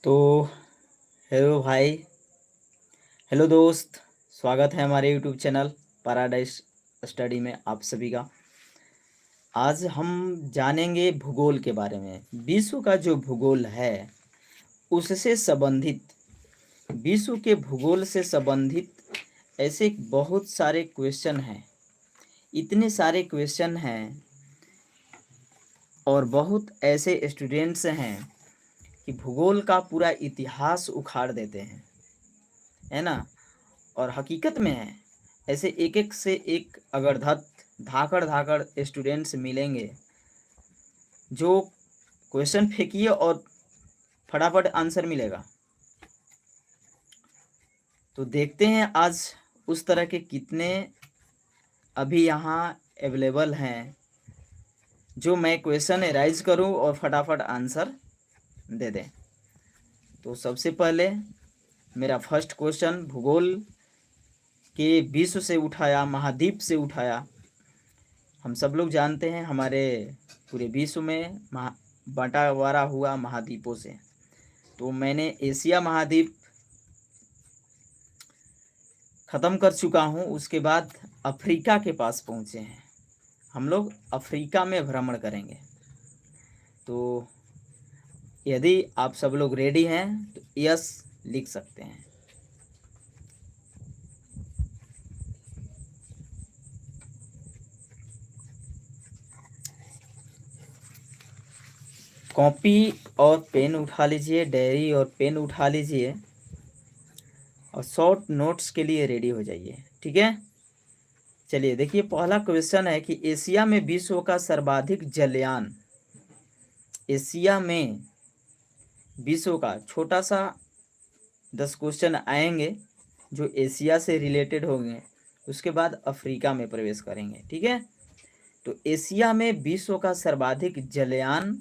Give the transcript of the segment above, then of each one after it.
तो हेलो भाई, हेलो दोस्त। स्वागत है हमारे यूट्यूब चैनल पैराडाइज स्टडी में आप सभी का। आज हम जानेंगे भूगोल के बारे में। विश्व का जो भूगोल है उससे संबंधित, विश्व के भूगोल से संबंधित ऐसे बहुत सारे क्वेश्चन हैं। इतने सारे क्वेश्चन हैं और बहुत ऐसे स्टूडेंट्स हैं कि भूगोल का पूरा इतिहास उखाड़ देते हैं, है ना। और हकीकत में है, ऐसे एक एक से एक अगरधत धाकड़ धाकड़ स्टूडेंट्स मिलेंगे जो क्वेश्चन फेंकिए और फटाफट आंसर मिलेगा। तो देखते हैं आज उस तरह के कितने अभी यहाँ अवेलेबल हैं जो मैं क्वेश्चन एराइज करूँ और फटाफट आंसर दे दें। तो सबसे पहले मेरा फर्स्ट क्वेश्चन भूगोल के विश्व से उठाया, महाद्वीप से उठाया। हम सब लोग जानते हैं हमारे पूरे विश्व में बंटावारा हुआ महाद्वीपों से। तो मैंने एशिया महाद्वीप ख़त्म कर चुका हूँ, उसके बाद अफ्रीका के पास पहुँचे हैं। हम लोग अफ्रीका में भ्रमण करेंगे। तो यदि आप सब लोग रेडी हैं तो यस लिख सकते हैं। कॉपी और पेन उठा लीजिए, डायरी और पेन उठा लीजिए और शॉर्ट नोट्स के लिए रेडी हो जाइए, ठीक है। चलिए देखिए, पहला क्वेश्चन है कि एशिया में विश्व का सर्वाधिक जलयान, एशिया में विश्व का, छोटा सा 10 क्वेश्चन आएंगे जो एशिया से रिलेटेड होंगे, उसके बाद अफ्रीका में प्रवेश करेंगे, ठीक है। तो एशिया में विश्व का सर्वाधिक जलयान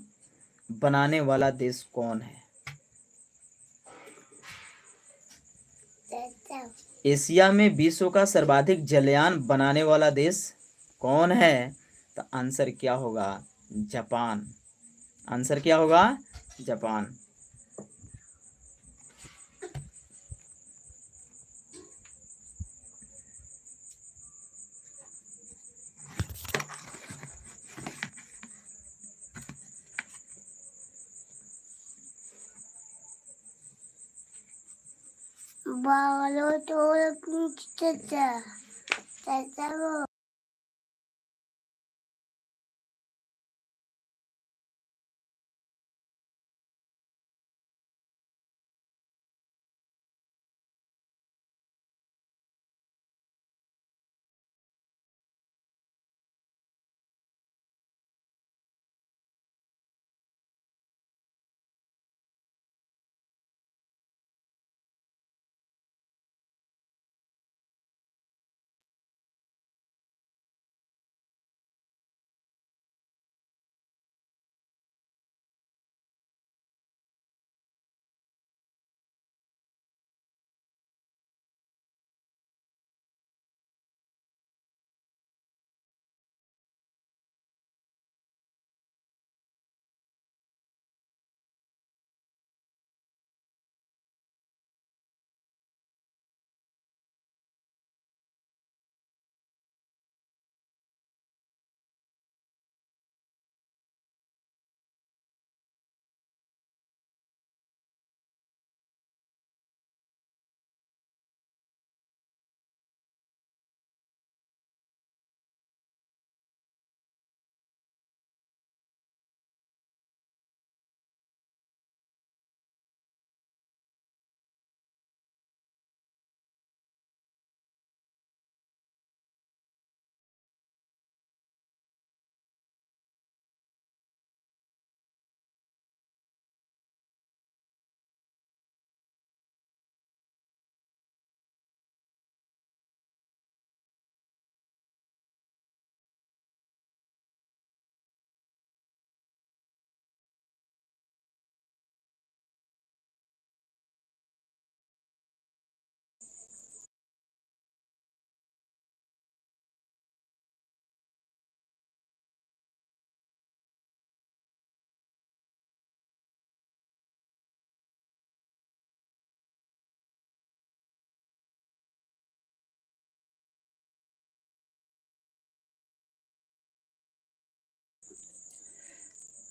बनाने वाला देश कौन है? एशिया में विश्व का सर्वाधिक जलयान बनाने वाला देश कौन है? तो आंसर क्या होगा? जापान। आंसर क्या होगा? जापान। बालो तो चाचा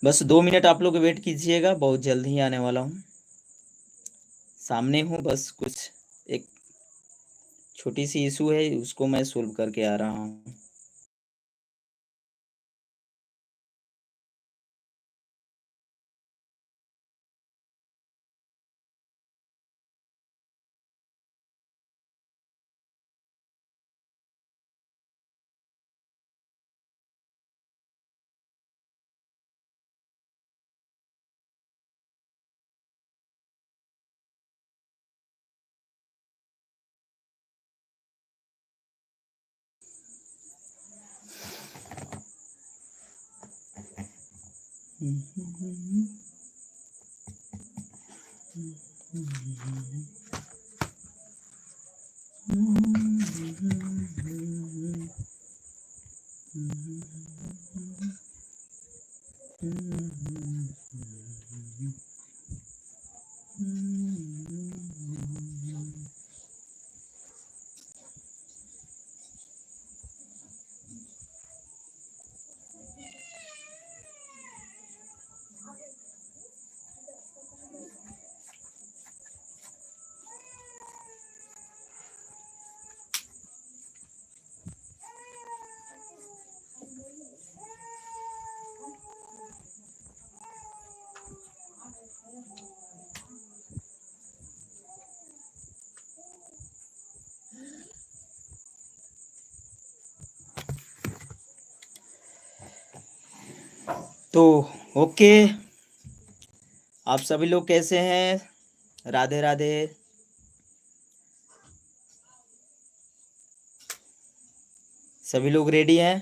बस 2 मिनट आप लोग वेट कीजिएगा, बहुत जल्द ही आने वाला हूँ, सामने हूँ। बस कुछ एक छोटी सी इशू है, उसको मैं सोल्व करके आ रहा हूँ। तो ओके, आप सभी लोग कैसे हैं? राधे राधे। सभी लोग रेडी हैं?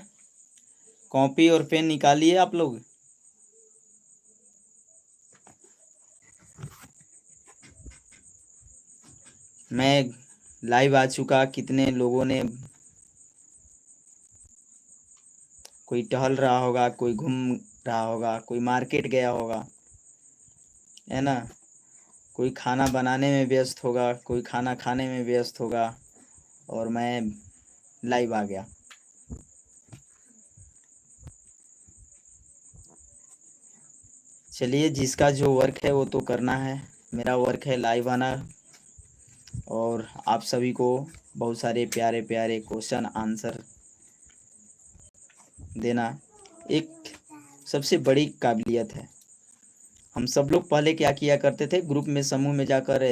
कॉपी और पेन निकालिए आप लोग। मैं लाइव आ चुका, कितने लोगों ने, कोई टहल रहा होगा, कोई घूम रहा होगा, कोई मार्केट गया होगा, है ना, कोई खाना बनाने में व्यस्त होगा, कोई खाना खाने में व्यस्त होगा, और मैं लाइव आ गया। चलिए, जिसका जो वर्क है वो तो करना है। मेरा वर्क है लाइव आना और आप सभी को बहुत सारे प्यारे प्यारे क्वेश्चन आंसर देना एक सबसे बड़ी काबिलियत है। हम सब लोग पहले क्या किया करते थे, ग्रुप में समूह में जाकर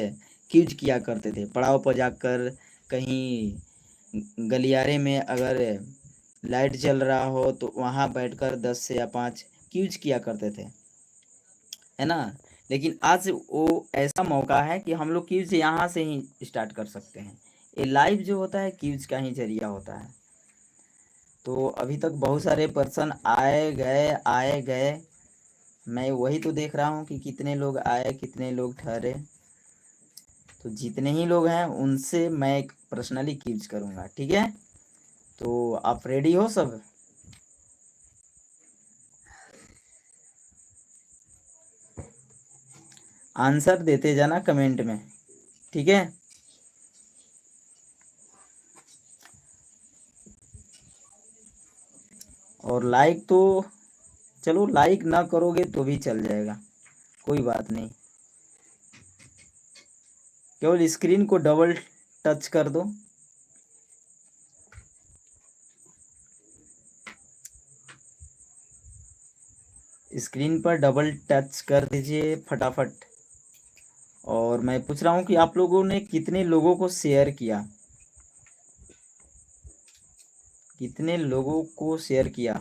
क्विज किया करते थे। पड़ाव पर जाकर कहीं गलियारे में अगर लाइट जल रहा हो तो वहाँ बैठकर 10 से या 5 क्विज किया करते थे, है ना। लेकिन आज वो ऐसा मौका है कि हम लोग क्विज यहाँ से ही स्टार्ट कर सकते हैं। ये लाइव जो होता है क्विज का ही जरिया होता है। तो अभी तक बहुत सारे पर्सन आए गए। मैं वही तो देख रहा हूँ कि कितने लोग आए, कितने लोग ठहरे। तो जितने ही लोग हैं उनसे मैं पर्सनली क्विज करूँगा, ठीक है। तो आप रेडी हो सब? आंसर देते जाना कमेंट में, ठीक है। और लाइक तो चलो, लाइक ना करोगे तो भी चल जाएगा, कोई बात नहीं। केवल स्क्रीन को डबल टच कर दो। स्क्रीन पर डबल टच कर दीजिए फटाफट। और मैं पूछ रहा हूँ कि आप लोगों ने कितने लोगों को शेयर किया, कितने लोगों को शेयर किया।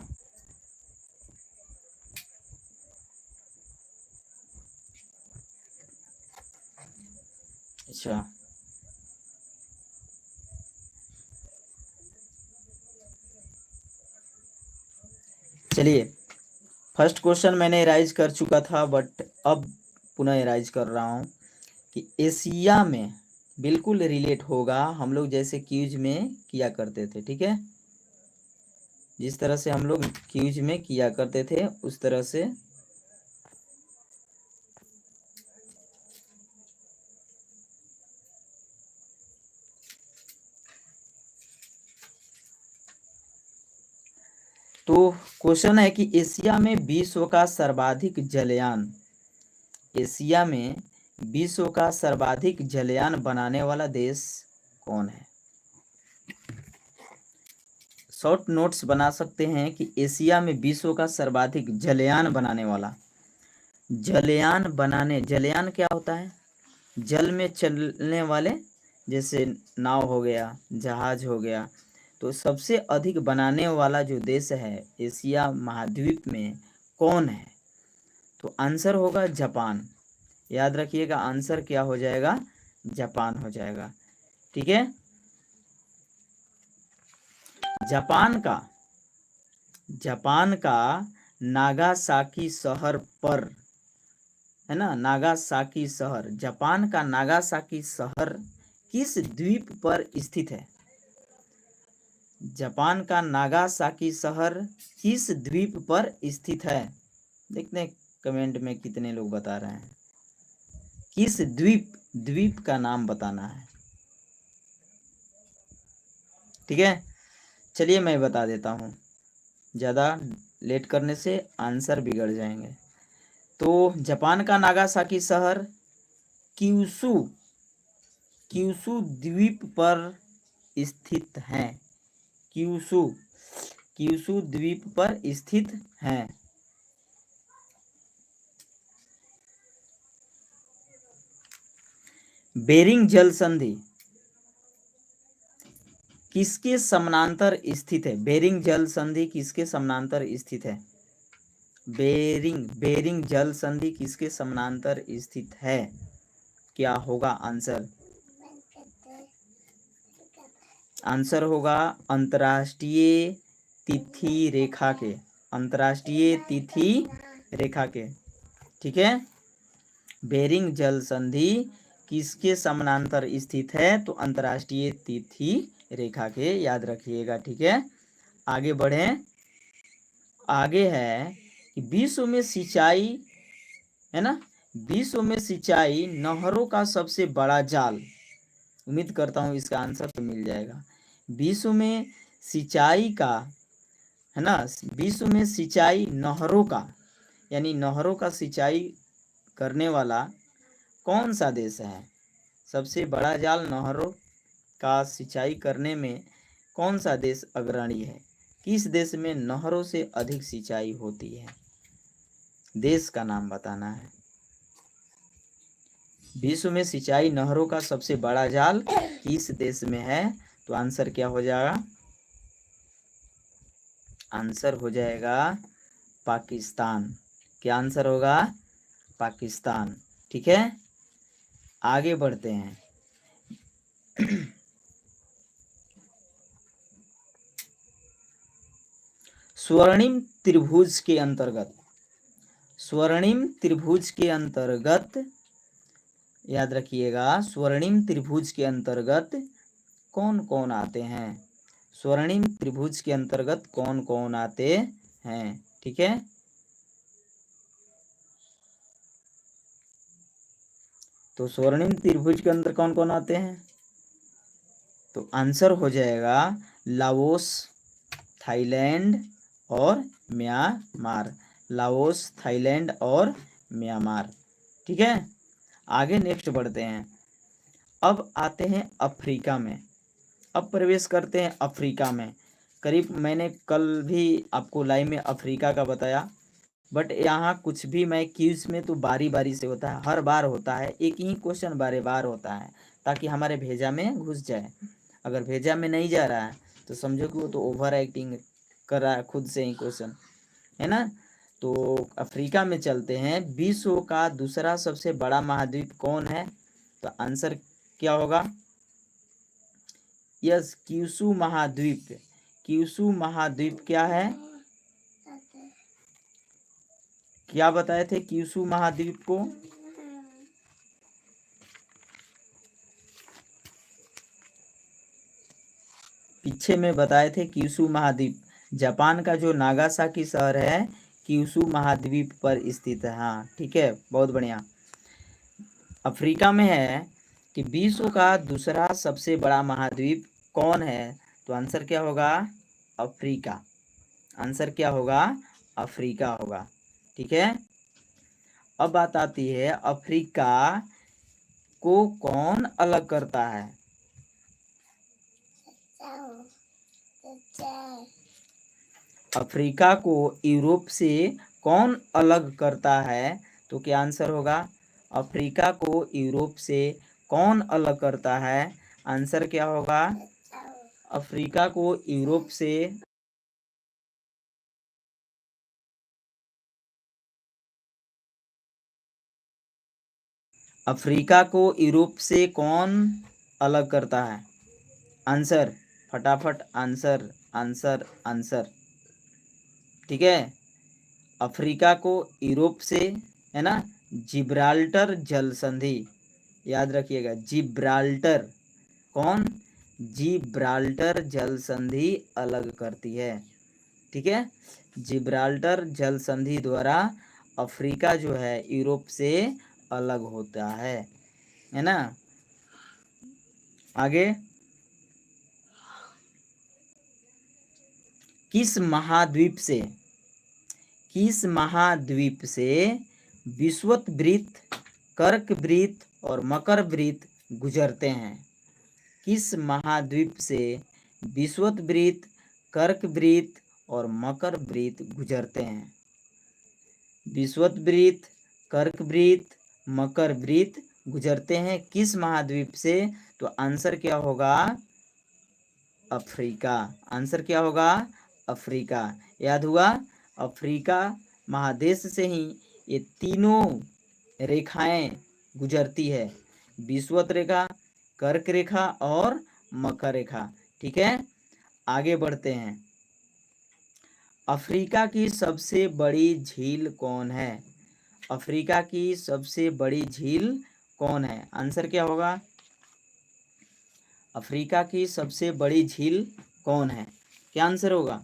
अच्छा, चलिए, फर्स्ट क्वेश्चन मैंने राइज कर चुका था, बट अब पुनः राइज कर रहा हूँ कि एशिया में बिल्कुल रिलेट होगा, हम लोग जैसे क्यूज में किया करते थे, ठीक है। जिस तरह से हम लोग क्यूज में किया करते थे उस तरह से तो क्वेश्चन है कि एशिया में विश्व का सर्वाधिक जलयान, एशिया में विश्व का सर्वाधिक जलयान बनाने वाला देश कौन है? शॉर्ट नोट्स बना सकते हैं कि एशिया में विश्व का सर्वाधिक जलयान बनाने वाला, जलयान क्या होता है? जल में चलने वाले, जैसे नाव हो गया, जहाज हो गया। तो सबसे अधिक बनाने वाला जो देश है एशिया महाद्वीप में कौन है? तो आंसर होगा जापान। याद रखिएगा, आंसर क्या हो जाएगा? जापान हो जाएगा। ठीक है। जापान का नागासाकी शहर पर, है ना, नागासाकी शहर, जापान का नागासाकी शहर किस द्वीप पर स्थित है? जापान का नागासाकी शहर किस द्वीप पर स्थित है? देखते हैं कमेंट में कितने लोग बता रहे हैं। किस द्वीप का नाम बताना है। ठीक है, चलिए मैं बता देता हूँ, ज़्यादा लेट करने से आंसर बिगड़ जाएंगे। तो जापान का नागासाकी शहर क्यूशू द्वीप पर स्थित है। क्यूशू द्वीप पर स्थित है। बेरिंग जल संधि किसके समानांतर स्थित है? बेरिंग जल संधि किसके समानांतर स्थित है? बेरिंग जल संधि किसके समानांतर स्थित है? क्या होगा आंसर? आंसर होगा अंतर्राष्ट्रीय तिथि रेखा के, अंतर्राष्ट्रीय तिथि रेखा के। ठीक है, बेरिंग जल संधि किसके समानांतर स्थित है? तो अंतर्राष्ट्रीय तिथि रेखा के, याद रखिएगा। ठीक है, आगे बढ़ें। आगे है कि विश्व में सिंचाई, है ना, विश्व में सिंचाई नहरों का सबसे बड़ा जाल, उम्मीद करता हूँ इसका आंसर तो मिल जाएगा। विश्व में सिंचाई का, है ना, विश्व में सिंचाई नहरों का, यानी नहरों का सिंचाई करने वाला कौन सा देश है? सबसे बड़ा जाल नहरों का सिंचाई करने में कौन सा देश अग्रणी है? किस देश में नहरों से अधिक सिंचाई होती है? देश का नाम बताना है। विश्व में सिंचाई नहरों का सबसे बड़ा जाल किस देश में है? तो आंसर क्या हो जाएगा? आंसर हो जाएगा पाकिस्तान। क्या आंसर होगा? पाकिस्तान। ठीक है, आगे बढ़ते हैं। स्वर्णिम त्रिभुज के अंतर्गत, स्वर्णिम त्रिभुज के अंतर्गत, याद रखिएगा, स्वर्णिम त्रिभुज के अंतर्गत कौन कौन आते हैं? स्वर्णिम त्रिभुज के अंतर्गत कौन कौन आते हैं? ठीक है, तो स्वर्णिम त्रिभुज के अंदर कौन कौन आते हैं? तो आंसर हो जाएगा लाओस, थाईलैंड और म्यांमार। लाओस, थाईलैंड और म्यांमार। ठीक है, आगे नेक्स्ट बढ़ते हैं। अब आते हैं अफ्रीका में। अब प्रवेश करते हैं अफ्रीका में। करीब मैंने कल भी आपको लाइव में अफ्रीका का बताया, बट यहाँ कुछ भी मैं क्यूज में तो बारी बारी से होता है, हर बार होता है, एक ही क्वेश्चन बारे बार होता है, ताकि हमारे भेजा में घुस जाए। अगर भेजा में नहीं जा रहा है तो समझो कि वो तो ओवर एक्टिंग कर रहा है खुद से ही क्वेश्चन, है ना। तो अफ्रीका में चलते हैं। विश्व का दूसरा सबसे बड़ा महाद्वीप कौन है? तो आंसर क्या होगा? यस, क्यूशू महाद्वीप। क्यूशू महाद्वीप क्या है? क्या बताए थे क्यूशू महाद्वीप को? पीछे में बताए थे क्यूशू महाद्वीप, जापान का जो नागासाकी शहर है क्यूशू महाद्वीप पर स्थित है। हाँ ठीक है, बहुत बढ़िया। अफ्रीका में है कि विश्व का दूसरा सबसे बड़ा महाद्वीप कौन है? तो आंसर क्या होगा? अफ्रीका। आंसर क्या होगा? अफ्रीका होगा। ठीक है, अब बात आती है अफ्रीका को कौन अलग करता है? अफ्रीका को यूरोप से कौन अलग करता है? तो क्या आंसर होगा? अफ्रीका को यूरोप से कौन अलग करता है? आंसर क्या होगा? अफ्रीका को यूरोप से अफ्रीका को यूरोप से कौन अलग करता है? आंसर फटाफट, आंसर आंसर आंसर। ठीक है, अफ्रीका को यूरोप से, है ना, जिब्राल्टर जल संधि, याद रखिएगा, जिब्राल्टर, कौन? जिब्राल्टर जल संधि अलग करती है। ठीक है, जिब्राल्टर जल संधि द्वारा अफ्रीका जो है यूरोप से अलग होता है ना। आगे, किस महाद्वीप से विषुवत-वृत्त, कर्क-वृत्त और मकर-वृत्त गुजरते हैं? किस महाद्वीप से विषुवत-वृत्त, कर्क-वृत्त और मकर-वृत्त गुजरते हैं? विषुवत-वृत्त, कर्क-वृत्त, मकर-वृत्त गुजरते हैं किस महाद्वीप से? तो आंसर क्या होगा? अफ्रीका। आंसर क्या होगा? अफ्रीका। याद हुआ? अफ्रीका महादेश से ही ये तीनों रेखाएं गुजरती है, विषुवत रेखा, कर्क रेखा और मकर रेखा। ठीक है, आगे बढ़ते हैं। अफ्रीका की सबसे बड़ी झील कौन है? अफ्रीका की सबसे बड़ी झील कौन है? आंसर क्या होगा? अफ्रीका की सबसे बड़ी झील कौन है? क्या आंसर होगा?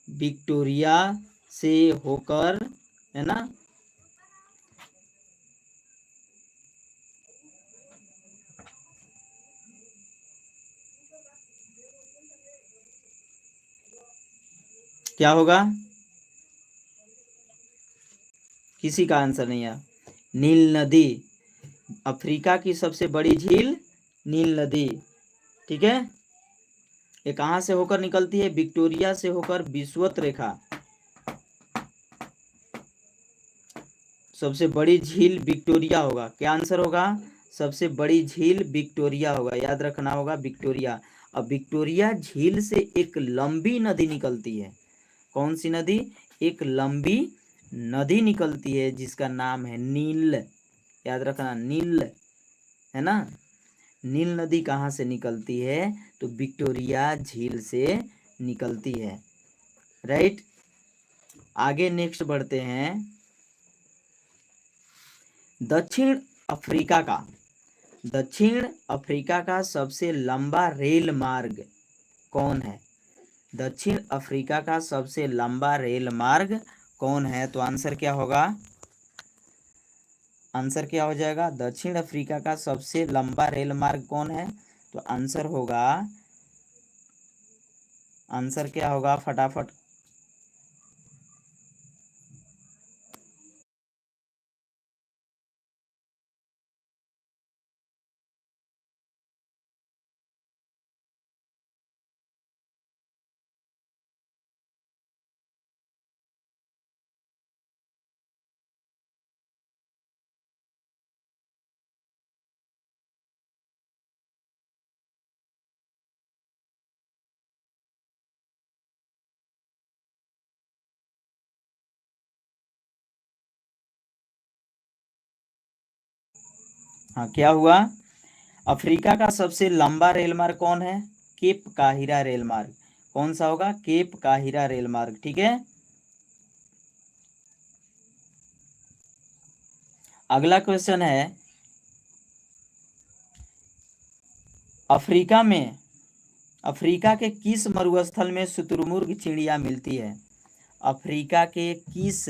विक्टोरिया से होकर, है ना, क्या होगा? किसी का आंसर नहीं है। नील नदी, अफ्रीका की सबसे बड़ी झील नील नदी। ठीक है, ये कहाँ से होकर निकलती है? विक्टोरिया से होकर विषुवत रेखा। सबसे बड़ी झील विक्टोरिया होगा। क्या आंसर होगा? सबसे बड़ी झील विक्टोरिया होगा, याद रखना होगा, विक्टोरिया। अब विक्टोरिया झील से एक लंबी नदी निकलती है। कौन सी नदी? एक लंबी नदी निकलती है जिसका नाम है नील। याद रखना, नील, है ना। नील नदी कहाँ से निकलती है? तो विक्टोरिया झील से निकलती है। राइट, आगे नेक्स्ट बढ़ते हैं। दक्षिण अफ्रीका का सबसे लंबा रेल मार्ग कौन है? दक्षिण अफ्रीका का सबसे लंबा रेल मार्ग कौन है? तो आंसर क्या होगा? आंसर क्या हो जाएगा? दक्षिण अफ्रीका का सबसे लंबा रेल मार्ग कौन है? तो आंसर होगा, आंसर क्या होगा? फटाफट, हाँ, क्या हुआ? अफ्रीका का सबसे लंबा रेल मार्ग कौन है? केप काहिरा रेल मार्ग। कौन सा होगा? केप काहिरा रेल मार्ग। ठीक है, अगला क्वेश्चन है, अफ्रीका के किस मरुस्थल में शुतुरमुर्ग चिड़िया मिलती है? अफ्रीका के किस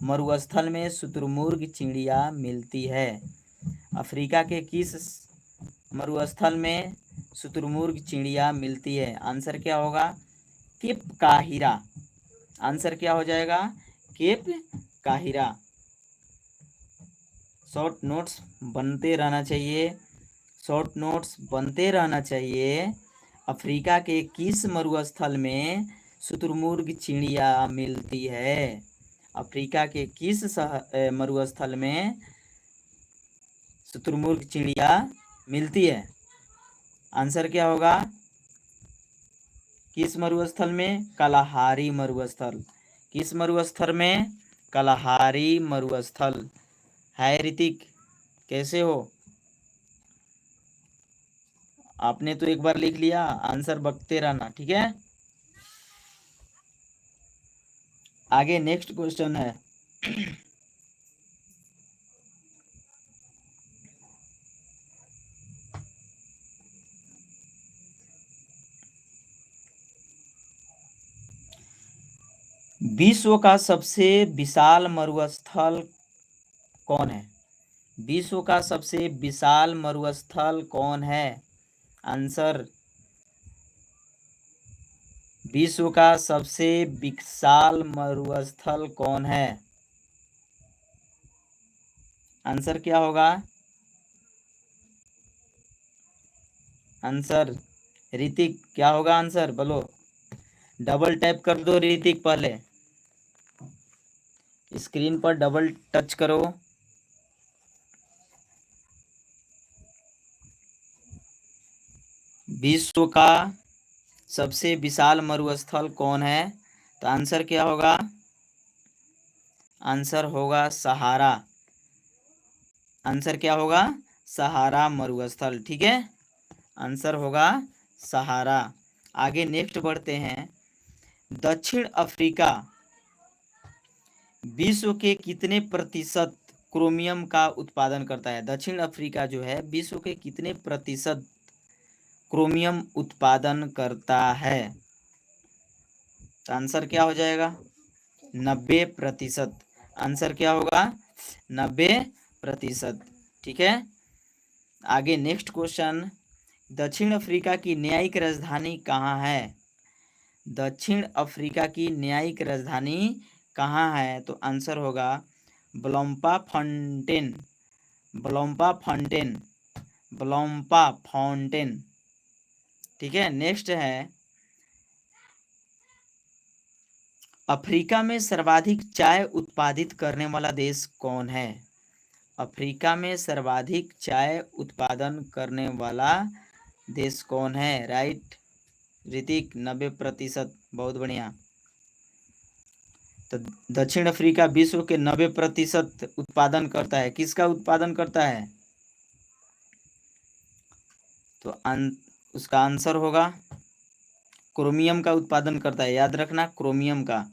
मरुस्थल में शुतुरमुर्ग चिड़िया मिलती है? अफ्रीका के किस मरुस्थल में शुतुरमुर्ग चिड़िया मिलती है? आंसर क्या होगा? Cap Cairo. आंसर क्या हो जाएगा? Cap Cairo. शॉर्ट नोट्स बनते रहना चाहिए, शॉर्ट नोट्स बनते रहना चाहिए। अफ्रीका के किस मरुस्थल में शुतुरमुर्ग चिड़िया मिलती है? अफ्रीका के किस मरुस्थल में शुतुरमुर्ग चिड़िया मिलती है? आंसर क्या होगा? किस मरुस्थल में? कलाहारी मरुस्थल। किस मरुस्थल में? कलाहारी मरुस्थल। हाय ऋतिक, कैसे हो? आपने तो एक बार लिख लिया, आंसर बकते रहना, ठीक है। आगे नेक्स्ट क्वेश्चन है। विश्व का सबसे विशाल मरुस्थल कौन है? विश्व का सबसे विशाल मरुस्थल कौन है? आंसर, विश्व का सबसे विशाल मरुस्थल कौन है? आंसर क्या होगा? आंसर ऋतिक क्या होगा? आंसर बोलो, डबल टैप कर दो ऋतिक, पहले स्क्रीन पर डबल टच करो। विश्व का सबसे विशाल मरुस्थल कौन है? तो आंसर क्या होगा? आंसर होगा सहारा। आंसर क्या होगा? सहारा मरुस्थल, ठीक है। आंसर होगा सहारा। आगे नेक्स्ट बढ़ते हैं। दक्षिण अफ्रीका विश्व के कितने प्रतिशत क्रोमियम का उत्पादन करता है? दक्षिण अफ्रीका जो है विश्व के कितने प्रतिशत क्रोमियम उत्पादन करता है? तो आंसर क्या हो जाएगा? 90%। आंसर क्या होगा? 90%, ठीक है। आगे नेक्स्ट क्वेश्चन। दक्षिण अफ्रीका की न्यायिक राजधानी कहाँ है? दक्षिण अफ्रीका की न्यायिक राजधानी कहाँ है? तो आंसर होगा ब्लोम्फाफॉन्टेन। ब्लोम्फाफॉन्टेन, ब्लोम्फाफॉन्टेन, ठीक है। नेक्स्ट है, अफ्रीका में सर्वाधिक चाय उत्पादित करने वाला देश कौन है? अफ्रीका में सर्वाधिक चाय उत्पादन करने वाला देश कौन है? राइट ऋतिक, 90%, बहुत बढ़िया। तो दक्षिण अफ्रीका विश्व के 90% उत्पादन करता है। किसका उत्पादन करता है? तो उसका आंसर होगा क्रोमियम का उत्पादन करता है। याद रखना, क्रोमियम का।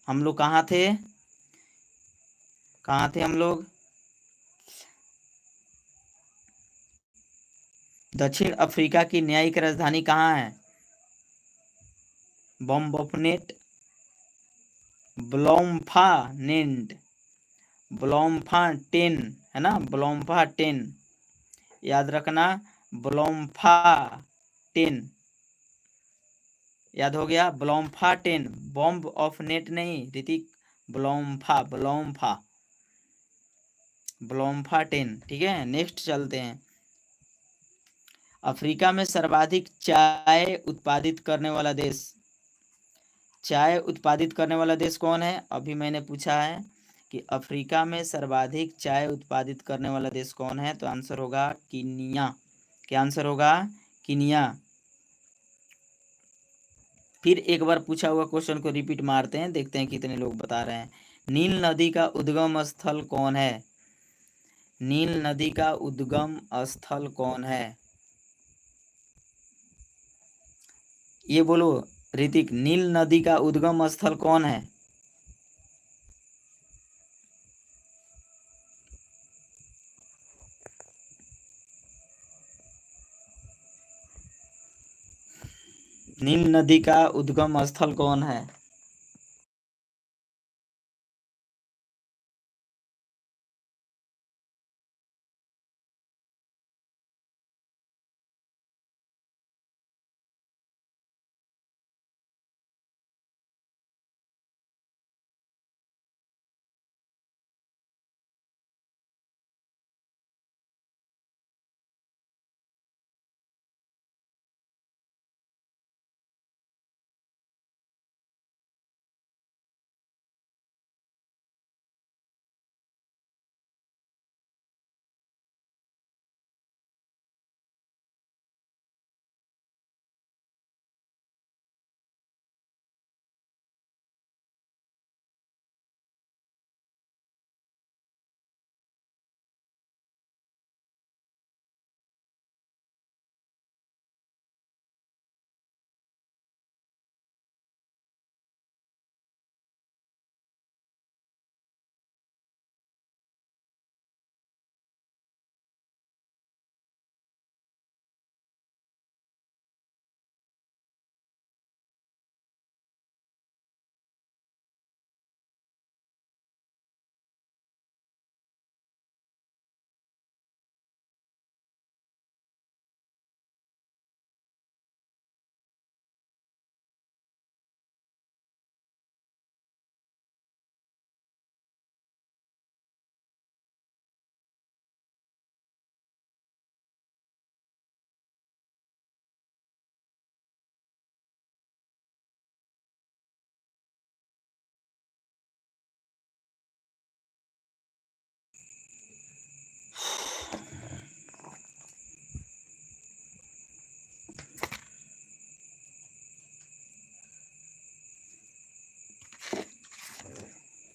हम लोग कहाँ थे? कहाँ थे हम लोग? दक्षिण अफ्रीका की न्यायिक राजधानी कहाँ है? बॉम्बोफनेट, ब्लोम्फानेंट, ब्लोम्फाटेन, है ना, ब्लोम्फाटेन। याद रखना, ब्लोम्फाटेन। याद हो गया? ब्लोम्फाटेन, बॉम्ब ऑफ नेट नहीं ऋतिक, ब्लोम्फा, ब्लोम्फा, ब्लोम्फाटेन, ठीक है। नेक्स्ट चलते हैं। अफ्रीका में सर्वाधिक चाय उत्पादित करने वाला देश, चाय उत्पादित करने वाला देश कौन है? अभी मैंने पूछा है कि अफ्रीका में सर्वाधिक चाय उत्पादित करने वाला देश कौन है? तो आंसर होगा कीनिया। क्या आंसर होगा? कीनिया। फिर एक बार पूछा हुआ क्वेश्चन को रिपीट मारते हैं, देखते हैं कितने लोग बता रहे हैं। नील नदी का उद्गम स्थल कौन है? नील नदी का उद्गम स्थल कौन है? ये बोलो ऋतिक, नील नदी का उद्गम स्थल कौन है? नील नदी का उद्गम स्थल कौन है?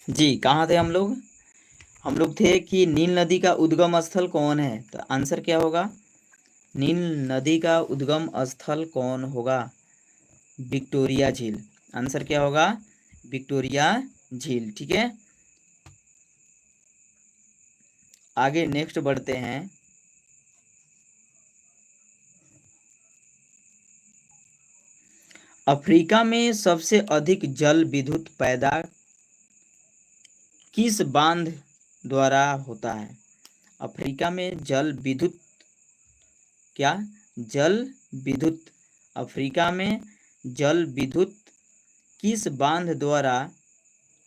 जी कहाँ थे हम लोग? हम लोग थे कि नील नदी का उद्गम स्थल कौन है? तो आंसर क्या होगा? नील नदी का उद्गम स्थल कौन होगा? विक्टोरिया झील। आंसर क्या होगा? विक्टोरिया झील। ठीक है, आगे नेक्स्ट बढ़ते हैं। अफ्रीका में सबसे अधिक जल विद्युत पैदा किस बांध द्वारा होता है? अफ्रीका में जल विद्युत, क्या जल विद्युत, अफ्रीका में जल विद्युत किस बांध द्वारा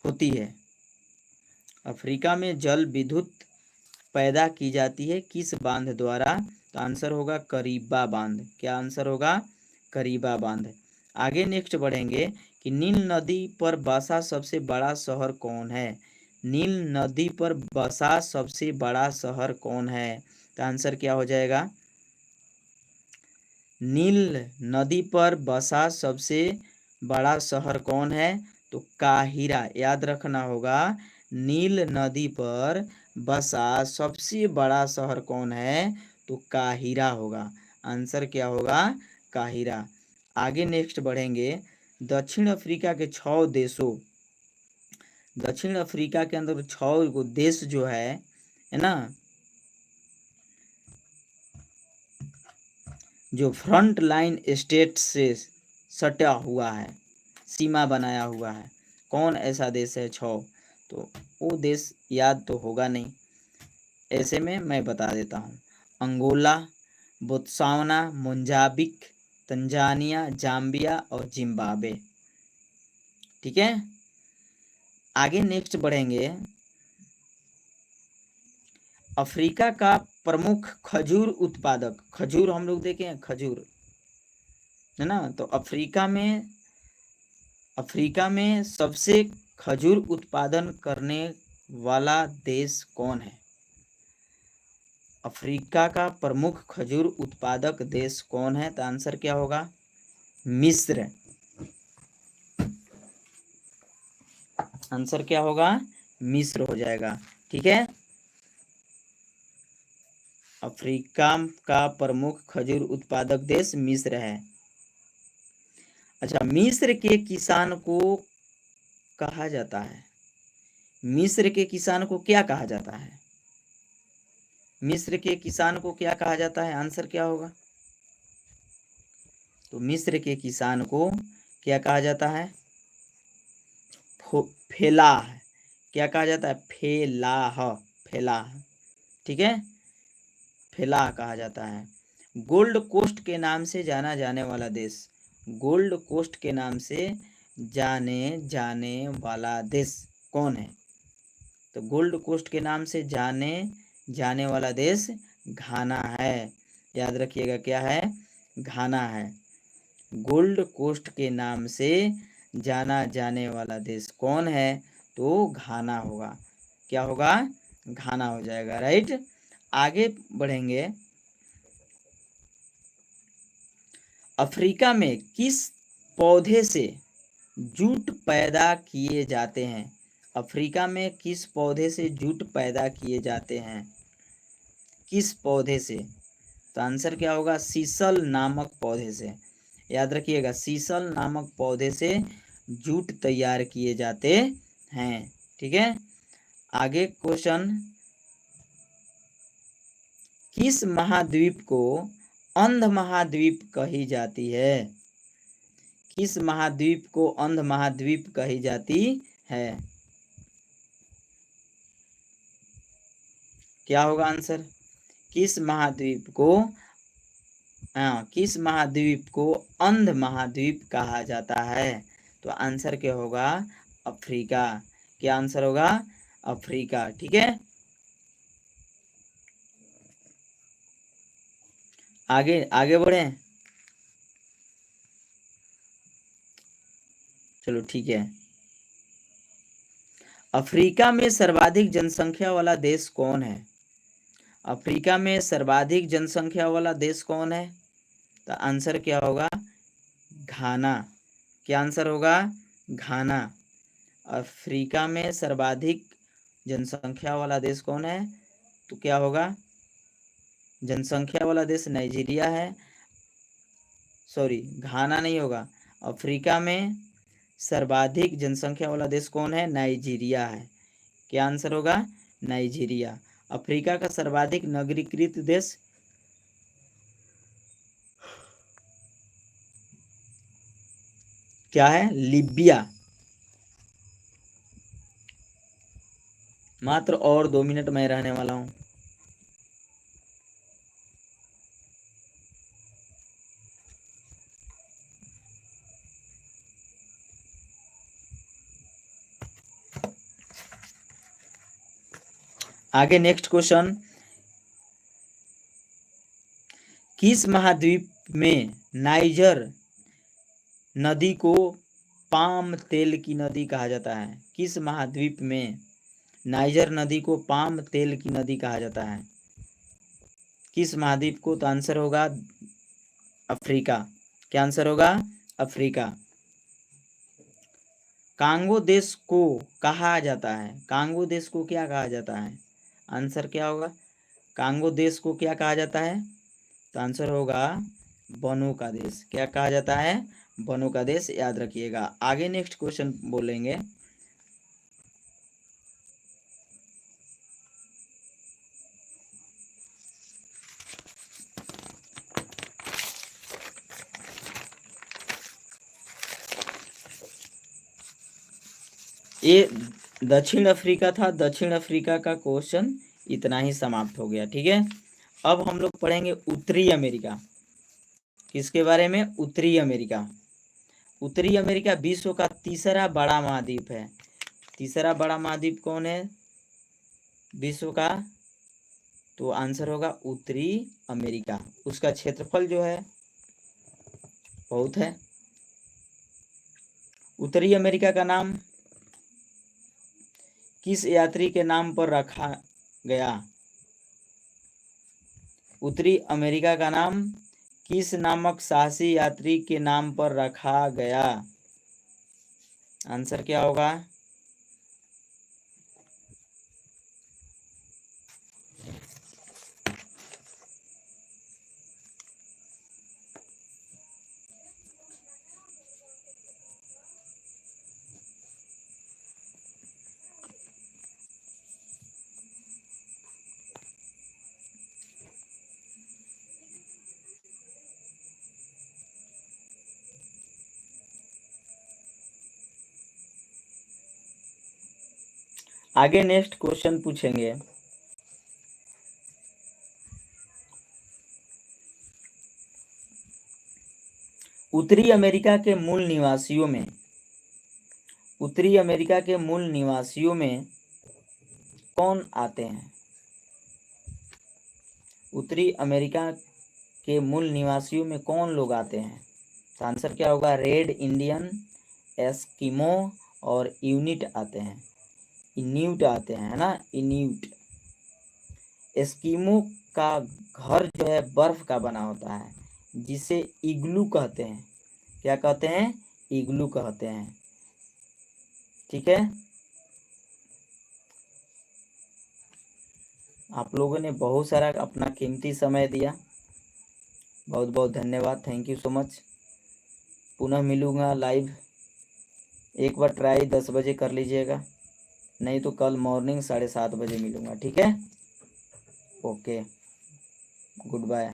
होती है? अफ्रीका में जल विद्युत पैदा की जाती है किस बांध द्वारा? तो आंसर होगा करीबा बांध। क्या आंसर होगा? करीबा बांध। आगे नेक्स्ट बढ़ेंगे कि नील नदी पर बसा सबसे बड़ा शहर कौन है? नील नदी पर बसा सबसे बड़ा शहर कौन है? तो आंसर क्या हो जाएगा? नील नदी पर बसा सबसे बड़ा शहर कौन है? तो काहिरा। याद रखना होगा, नील नदी पर बसा सबसे बड़ा शहर कौन है? तो काहिरा होगा। आंसर क्या होगा? काहिरा। आगे नेक्स्ट बढ़ेंगे। दक्षिण अफ्रीका के 6 देशों, दक्षिण अफ्रीका के अंदर 6 देश जो है ना, जो फ्रंट लाइन स्टेट से सटा हुआ है, सीमा बनाया हुआ है, कौन ऐसा देश है 6? तो वो देश याद तो होगा नहीं, ऐसे में मैं बता देता हूँ। Angola, Botswana, Mozambique, Tanzania, Zambia और जिम्बाब्वे। ठीक है, आगे नेक्स्ट बढ़ेंगे। अफ्रीका का प्रमुख खजूर उत्पादक, खजूर हम लोग देखे हैं, खजूर है ना, तो अफ्रीका में सबसे खजूर उत्पादन करने वाला देश कौन है? अफ्रीका का प्रमुख खजूर उत्पादक देश कौन है? तो आंसर क्या होगा? मिस्र। आंसर क्या होगा? मिस्र हो जाएगा। ठीक है, अफ्रीका का प्रमुख खजूर उत्पादक देश मिस्र है। अच्छा, मिस्र के किसान को कहा जाता है, मिस्र के किसान को क्या कहा जाता है? मिस्र के किसान को क्या कहा जाता है? आंसर क्या होगा? तो मिस्र के किसान को क्या कहा जाता है? फेलाह। क्या कहा जाता है? फेलाह, फेलाह। ठीक है, फेलाह कहा जाता है। गोल्ड कोस्ट के नाम से जाना जाने वाला देश, गोल्ड कोस्ट के नाम से जाने जाने वाला देश कौन है? तो गोल्ड कोस्ट के नाम से जाने जाने वाला देश घाना है। याद रखिएगा, क्या है? घाना है। गोल्ड कोस्ट के नाम से जाना जाने वाला देश कौन है? तो घाना होगा। क्या होगा? घाना हो जाएगा। राइट, आगे बढ़ेंगे। अफ्रीका में किस पौधे से जूट पैदा किए जाते हैं? अफ्रीका में किस पौधे से जूट पैदा किए जाते हैं? किस पौधे से? तो आंसर क्या होगा? सीसल नामक पौधे से। याद रखिएगा, सीसल नामक पौधे से जूट तैयार किए जाते हैं। ठीक है, आगे क्वेश्चन। किस महाद्वीप को अंध महाद्वीप कही जाती है? किस महाद्वीप को अंध महाद्वीप कही जाती है? क्या होगा आंसर? किस महाद्वीप को, किस महाद्वीप को अंध महाद्वीप कहा जाता है? तो आंसर क्या होगा? अफ्रीका। क्या आंसर होगा? अफ्रीका। ठीक है, आगे आगे बढ़े। चलो ठीक है। अफ्रीका में सर्वाधिक जनसंख्या वाला देश कौन है? अफ्रीका में सर्वाधिक जनसंख्या वाला देश कौन है? तो आंसर क्या होगा? घाना। क्या आंसर होगा? घाना। अफ्रीका में सर्वाधिक जनसंख्या वाला देश कौन है? तो क्या होगा? जनसंख्या वाला देश नाइजीरिया है, सॉरी घाना नहीं होगा। अफ्रीका में सर्वाधिक जनसंख्या वाला देश कौन है? नाइजीरिया है। क्या आंसर होगा? नाइजीरिया। अफ्रीका का सर्वाधिक नगरीकृत देश क्या है? लीबिया। मात्र और 2 मिनट में रहने वाला हूं। आगे नेक्स्ट क्वेश्चन, किस महाद्वीप में नाइजर नदी को पाम तेल की नदी कहा जाता है? किस महाद्वीप में नाइजर नदी को पाम तेल की नदी कहा जाता है? किस महाद्वीप को? तो आंसर होगा अफ्रीका। क्या आंसर होगा? अफ्रीका। कांगो देश को कहा जाता है? कांगो देश को क्या कहा जाता है? आंसर क्या होगा? कांगो देश को क्या कहा जाता है? तो आंसर होगा बनों का देश। क्या कहा जाता है? बनों का देश, याद रखिएगा। आगे नेक्स्ट क्वेश्चन बोलेंगे, ये दक्षिण अफ्रीका था। दक्षिण अफ्रीका का क्वेश्चन इतना ही समाप्त हो गया। ठीक है, अब हम लोग पढ़ेंगे उत्तरी अमेरिका। किसके बारे में? उत्तरी अमेरिका। उत्तरी अमेरिका विश्व का तीसरा बड़ा महाद्वीप है। तीसरा बड़ा महाद्वीप कौन है विश्व का? तो आंसर होगा उत्तरी अमेरिका। उसका क्षेत्रफल जो है बहुत है। उत्तरी अमेरिका का नाम किस यात्री के नाम पर रखा गया? उत्तरी अमेरिका का नाम किस नामक साहसी यात्री के नाम पर रखा गया? आंसर क्या होगा? आगे नेक्स्ट क्वेश्चन पूछेंगे, उत्तरी अमेरिका के मूल निवासियों में, उत्तरी अमेरिका के मूल निवासियों में कौन आते हैं? उत्तरी अमेरिका के मूल निवासियों में कौन लोग आते हैं? तो आंसर क्या होगा? रेड इंडियन, एस्किमो और यूनिट आते हैं। इन्यूट आते हैं, है ना, इन्यूट। एस्किमो का घर जो है बर्फ का बना होता है, जिसे इग्लू कहते हैं। क्या कहते हैं? इग्लू कहते हैं। ठीक है, आप लोगों ने बहुत सारा अपना कीमती समय दिया, बहुत बहुत धन्यवाद। Thank you so much. पुनः मिलूंगा लाइव। एक बार ट्राई 10 बजे कर लीजिएगा, नहीं तो कल मॉर्निंग 7:30 बजे मिलूंगा। ठीक है, ओके, गुड बाय।